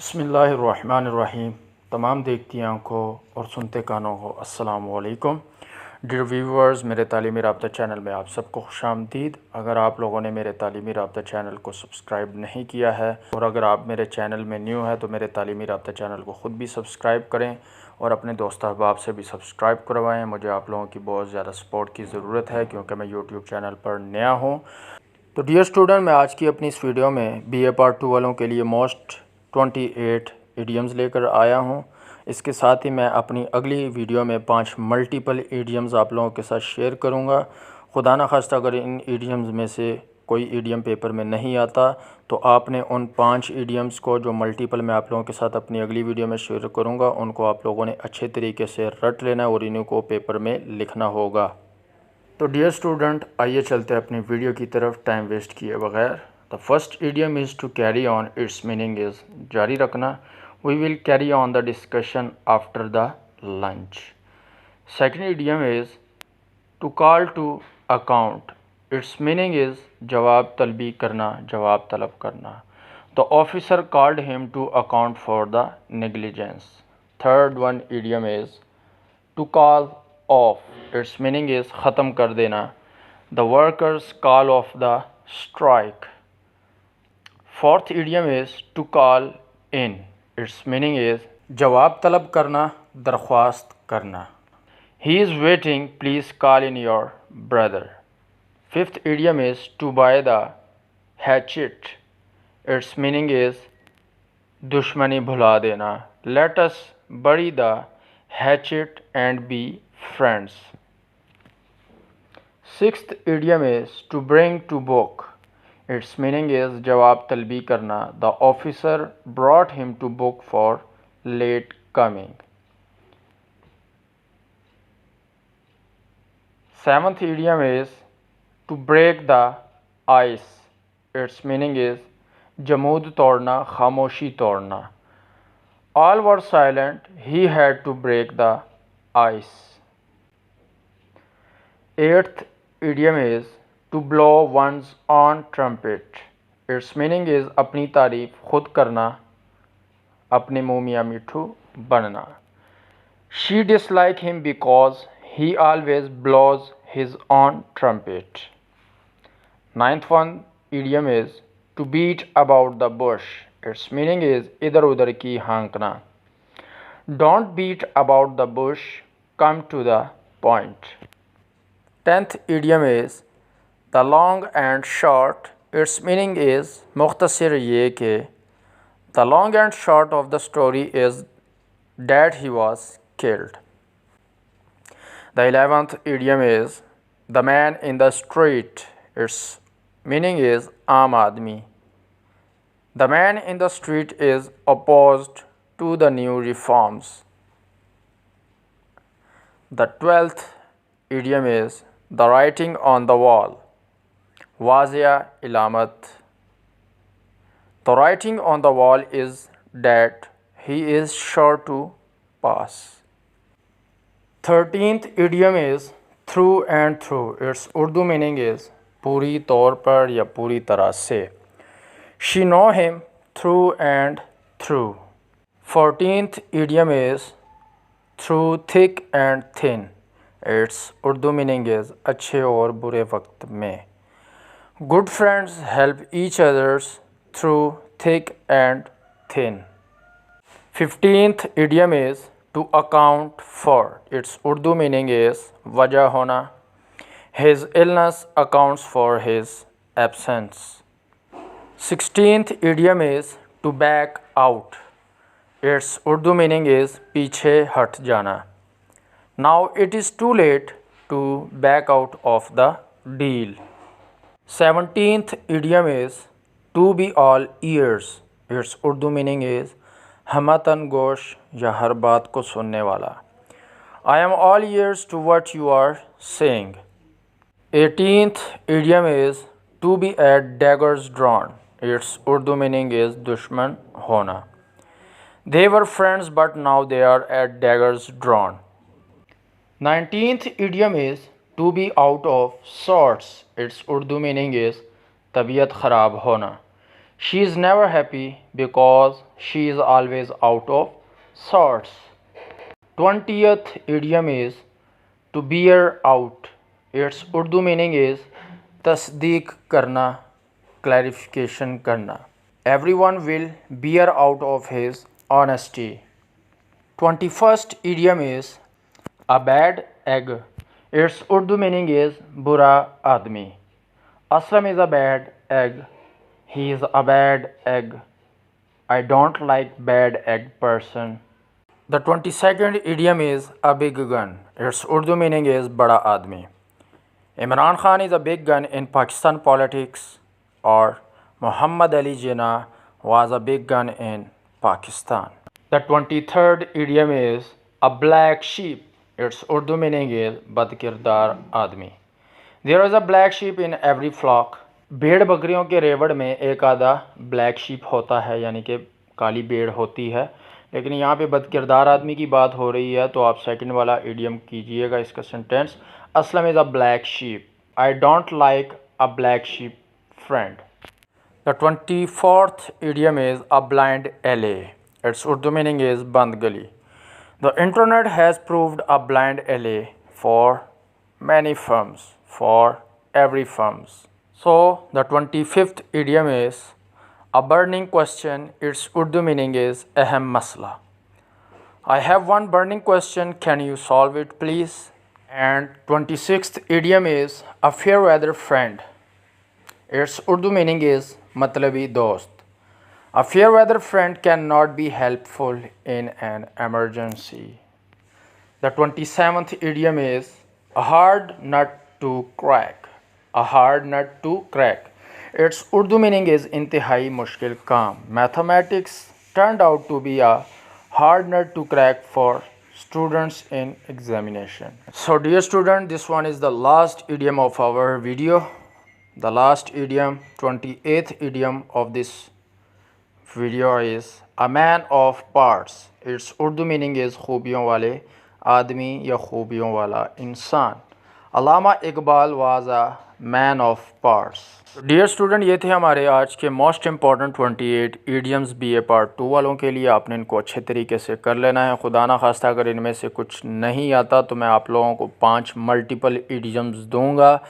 बिस्मिल्लाहिर्रहमानिर्रहीम। तमाम देखती आंखों और सुनते कानों को अस्सलाम वालेकुम। डियर व्यूवर्स, मेरे तालीमी राब्ता चैनल में आप सबको खुशामदीद। अगर आप लोगों ने मेरे तालीमी राब्ता चैनल को सब्सक्राइब नहीं किया है और अगर आप मेरे चैनल में न्यू है तो मेरे तालीमी राब्ता चैनल को ख़ुद भी सब्सक्राइब करें और अपने दोस्त अहबाब से भी सब्सक्राइब करवाएँ। मुझे आप लोगों की बहुत ज़्यादा सपोर्ट की ज़रूरत है क्योंकि मैं यूट्यूब चैनल पर नया हूँ। तो डियर स्टूडेंट, मैं आज की अपनी इस वीडियो में BA पार्ट 2 वालों के लिए मोस्ट 28 इडियम्स लेकर आया हूं। इसके साथ ही मैं अपनी अगली वीडियो में 5 मल्टीपल इडियम्स आप लोगों के साथ शेयर करूंगा। खुदा न खास्ता अगर इन इडियम्स में से कोई इडियम पेपर में नहीं आता तो आपने उन 5 इडियम्स को जो मल्टीपल मैं आप लोगों के साथ अपनी अगली वीडियो में शेयर करूँगा उनको आप लोगों ने अच्छे तरीके से रट लेना और इन्हीं को पेपर में लिखना होगा। तो डियर स्टूडेंट, आइए चलते हैं अपनी वीडियो की तरफ टाइम वेस्ट किए बगैर। The first idiom is to carry on, its meaning is जारी रखना। We will carry on the discussion after the lunch. Second idiom is to call to account, its meaning is जवाब तलबी करना, जवाब तलब करना। The officer called him to account for the negligence. Third one idiom is to call off, its meaning is ख़त्म कर देना। The workers call off the strike. Fourth idiom is to call in, its meaning is जवाब तलब करना, दरख्वास्त करना। He is waiting, please call in your brother. Fifth idiom is to bury the hatchet, its meaning is दुश्मनी भुला देना। Let us bury the hatchet and be friends. Sixth idiom is to bring to book. Its meaning is जवाब तलबी करना। The officer brought him to book for late coming. Seventh idiom is to break the ice. Its meaning is जमूद तोड़ना, खामोशी तोड़ना। All were silent, he had to break the ice. Eighth idiom is to blow one's own trumpet. Its meaning is अपनी तारीफ खुद करना, अपने मुँह मियाँ मिठू बनना। She disliked him because he always blows his own trumpet. Ninth one idiom is to beat about the bush. Its meaning is इधर उधर की हाँकना। Don't beat about the bush, come to the point. 10th idiom is the long and short. Its meaning is मुख्तसर ये कि the long and short of the story is that he was killed. The 11th idiom is the man in the street. Its meaning is आम आदमी। The man in the street is opposed to the new reforms. The 12th idiom is the writing on the wall. Wazia ilamat. The writing on the wall is that he is sure to pass. 13th idiom is through and through. Its Urdu meaning is पूरी तौर पर या पूरी तरह से। She know him through and through. 14th idiom is through thick and thin. Its Urdu meaning is अच्छे और बुरे वक्त में। Good friends help each others through thick and thin. 15th idiom is to account for. Its Urdu meaning is वजह होना। His illness accounts for his absence. 16th idiom is to back out. Its Urdu meaning is पीछे हट जाना। Now it is too late to back out of the deal. 17th idiom is to be all ears. Its Urdu meaning is हमतन गोश या हर बात को सुनने वाला। I am all ears to what you are saying. 18th idiom is to be at daggers drawn. Its Urdu meaning is दुश्मन होना। They were friends but now they are at daggers drawn. 19th idiom is to be out of sorts. Its Urdu meaning is तबीयत ख़राब होना। She is never happy because she is always out of sorts. 20th idiom is to bear out. Its Urdu meaning is tasdeeq karna, clarification karna. Everyone will bear out of his honesty. 21st idiom is a bad egg. Its Urdu meaning is bura admi. Aslam is a bad egg. He is a bad egg. I don't like bad egg person. The 22nd idiom is a big gun. Its Urdu meaning is bada admi. Imran Khan is a big gun in Pakistan politics, or Muhammad Ali Jinnah was a big gun in Pakistan. The 23rd idiom is a black sheep. Its Urdu meaning is badkirdar admi. There is a black sheep in every flock. भेड़ बकरियों के रेवड़ में एक आधा black sheep होता है, यानी कि काली भेड़ होती है, लेकिन यहाँ पे बदकिरदार आदमी की बात हो रही है, तो आप सेकंड वाला इडियम कीजिएगा इसका sentence. Aslam is a black sheep. I don't like a black sheep friend. The 24th idiom is a blind alley. Its Urdu meaning is बंद गली. The internet has proved a blind alley for many firms, for every firms. So the 25th idiom is a burning question. Its Urdu meaning is aham masla. I have one burning question, can you solve it please? And 26th idiom is a fair weather friend. Its Urdu meaning is matlabi dost. A fair weather friend cannot be helpful in an emergency. The 27th idiom is a hard nut to crack. A hard nut to crack. Its Urdu meaning is इंतहाई मुश्किल काम. Mathematics turned out to be a hard nut to crack for students in examination. So dear student, this one is the last idiom of our video. The last idiom, 28th idiom of this video is a man of parts. Its Urdu meaning is खूबियों वाले आदमी या खूबियों वाला इंसान. Allama Iqbal was a man of parts. Dear student, ये थे हमारे आज के most important 28 idioms BA part 2 वालों के लिए. आपने इनको अच्छे तरीके से कर लेना है. खुदा ना खास्ता अगर इनमें से कुछ नहीं आता तो मैं आप लोगों को 5 मल्टीपल ईडियम्स दूंगा.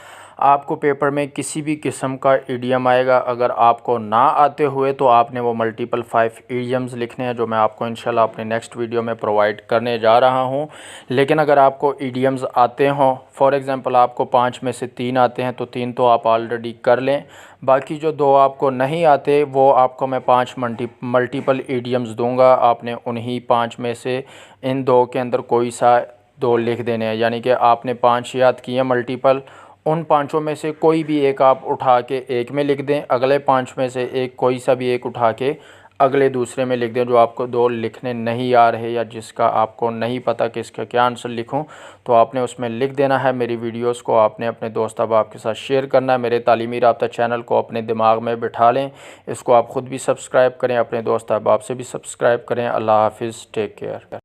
आपको पेपर में किसी भी किस्म का इडियम आएगा, अगर आपको ना आते हुए तो आपने वो मल्टीपल 5 इडियम्स लिखने हैं, जो मैं आपको इंशाल्लाह अपने नेक्स्ट वीडियो में प्रोवाइड करने जा रहा हूं. लेकिन अगर आपको इडियम्स आते हों, फॉर एग्ज़ाम्पल आपको 5 में से 3 आते हैं, तो 3 तो आप ऑलरेडी कर लें. बाकी जो 2 आपको नहीं आते वो आपको मैं 5 मल्टीपल इडियम्स दूँगा. आपने उन्हीं 5 में से इन 2 के अंदर कोई सा 2 लिख देने हैं. यानी कि आपने 5 याद किए मल्टीपल, उन 5 में से कोई भी एक आप उठा के एक में लिख दें. अगले 5 में से एक कोई सा भी एक उठा के अगले दूसरे में लिख दें. जो आपको 2 लिखने नहीं आ रहे या जिसका आपको नहीं पता कि इसका क्या आंसर लिखूं, तो आपने उसमें लिख देना है. मेरी वीडियोस को आपने अपने दोस्त अहबाब के साथ शेयर करना है. मेरे तालीमी राब्ता चैनल को अपने दिमाग में बिठा लें. इसको आप ख़ुद भी सब्सक्राइब करें, अपने दोस्त अहबाब से भी सब्सक्राइब करें. अल्लाह हाफिज़, टेक केयर.